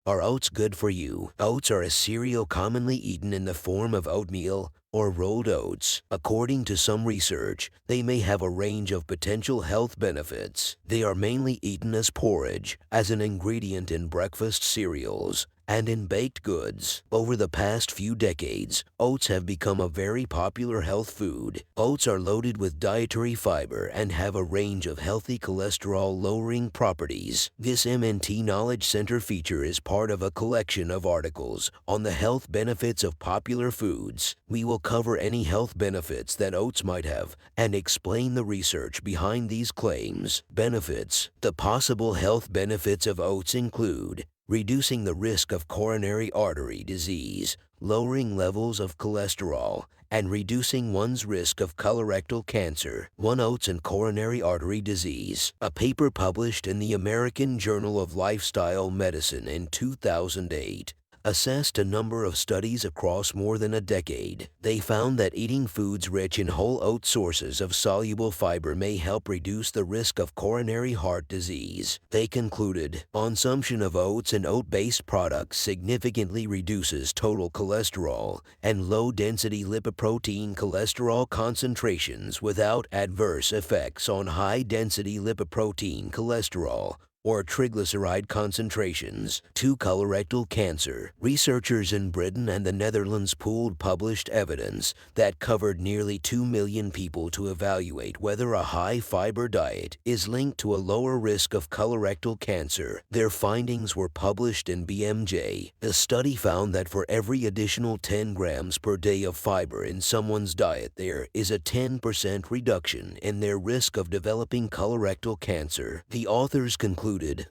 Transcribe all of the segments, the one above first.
Are oats good for you? Oats are a cereal commonly eaten in the form of oatmeal or rolled oats. According to some research, they may have a range of potential health benefits. They are mainly eaten as porridge, as an ingredient in breakfast cereals, and in baked goods. Over the past few decades, oats have become a very popular health food. Oats are loaded with dietary fiber and have a range of healthy cholesterol-lowering properties. This MNT Knowledge Center feature is part of a collection of articles on the health benefits of popular foods. We will cover any health benefits that oats might have and explain the research behind these claims. Benefits. The possible health benefits of oats include reducing the risk of coronary artery disease, lowering levels of cholesterol, and reducing one's risk of colorectal cancer. One Oats and coronary artery disease. A paper published in the American Journal of Lifestyle Medicine in 2008 assessed a number of studies across more than a decade. They found that eating foods rich in whole oat sources of soluble fiber may help reduce the risk of coronary heart disease. They concluded, consumption of oats and oat-based products significantly reduces total cholesterol and low-density lipoprotein cholesterol concentrations without adverse effects on high-density lipoprotein cholesterol or triglyceride concentrations. 2. Colorectal cancer. Researchers in Britain and the Netherlands pooled published evidence that covered nearly 2 million people to evaluate whether a high-fiber diet is linked to a lower risk of colorectal cancer. Their findings were published in BMJ. The study found that for every additional 10 grams per day of fiber in someone's diet, there is a 10% reduction in their risk of developing colorectal cancer. The authors concluded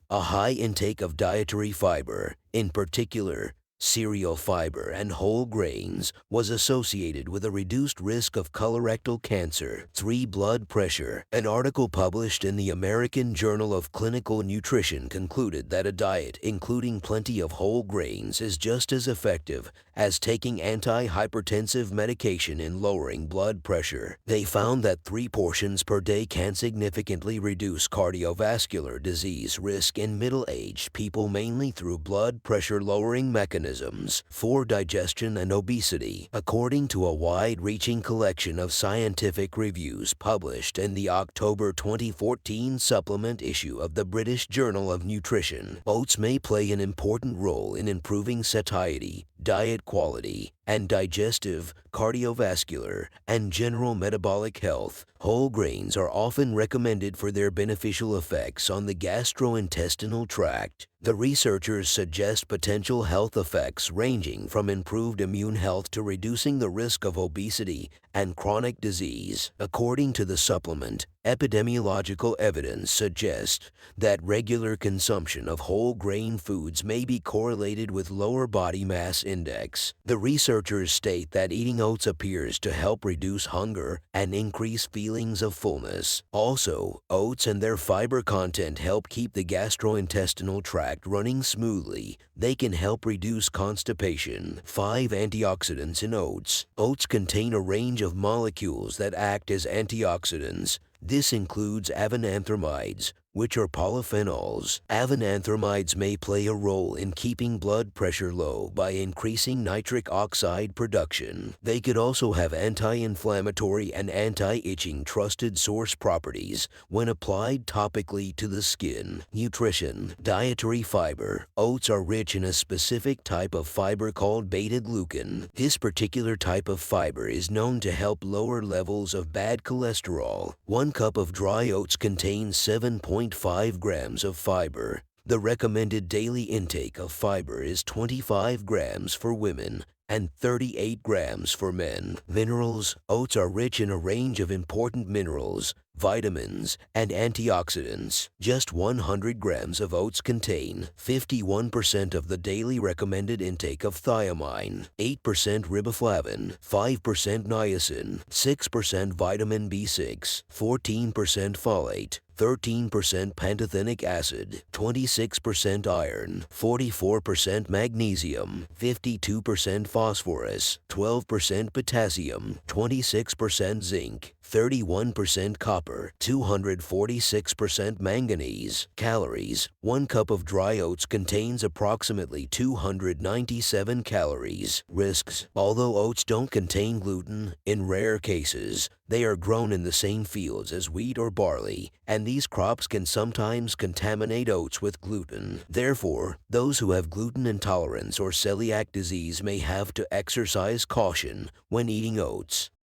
a high intake of dietary fiber, in particular cereal fiber and whole grains, was associated with a reduced risk of colorectal cancer. 3. Blood pressure. An article published in the American Journal of Clinical Nutrition concluded that a diet including plenty of whole grains is just as effective as taking antihypertensive medication in lowering blood pressure. They found that 3 portions per day can significantly reduce cardiovascular disease risk in middle-aged people, mainly through blood pressure-lowering mechanisms. 4. Digestion and obesity. According to a wide-reaching collection of scientific reviews published in the October 2014 supplement issue of the British Journal of Nutrition, oats may play an important role in improving satiety, diet quality, and digestive, cardiovascular, and general metabolic health. Whole grains are often recommended for their beneficial effects on the gastrointestinal tract. The researchers suggest potential health effects ranging from improved immune health to reducing the risk of obesity and chronic disease. According to the supplement, epidemiological evidence suggests that regular consumption of whole grain foods may be correlated with lower body mass index. The researchers state that eating oats appears to help reduce hunger and increase feelings of fullness. Also, oats and their fiber content help keep the gastrointestinal tract running smoothly. They can help reduce constipation. 5. Antioxidants in oats. Oats contain a range of molecules that act as antioxidants. This includes avenanthramides, which are polyphenols. Avenanthramides may play a role in keeping blood pressure low by increasing nitric oxide production. They could also have anti-inflammatory and anti-itching trusted source properties when applied topically to the skin. Nutrition. Dietary fiber. Oats are rich in a specific type of fiber called beta-glucan. This particular type of fiber is known to help lower levels of bad cholesterol. 1 cup of dry oats contains 7.5 grams of fiber. The recommended daily intake of fiber is 25 grams for women and 38 grams for men. Minerals. Oats are rich in a range of important minerals, vitamins, and antioxidants. Just 100 grams of oats contain 51% of the daily recommended intake of thiamine, 8% riboflavin, 5% niacin, 6% vitamin B6, 14% folate, 13% pantothenic acid, 26% iron, 44% magnesium, 52% phosphorus, 12% potassium, 26% zinc, 31% copper, 246% manganese. Calories: 1 cup of dry oats contains approximately 297 calories. Risks: although oats don't contain gluten, in rare cases, they are grown in the same fields as wheat or barley, and these crops can sometimes contaminate oats with gluten. Therefore, those who have gluten intolerance or celiac disease may have to exercise caution when eating oats.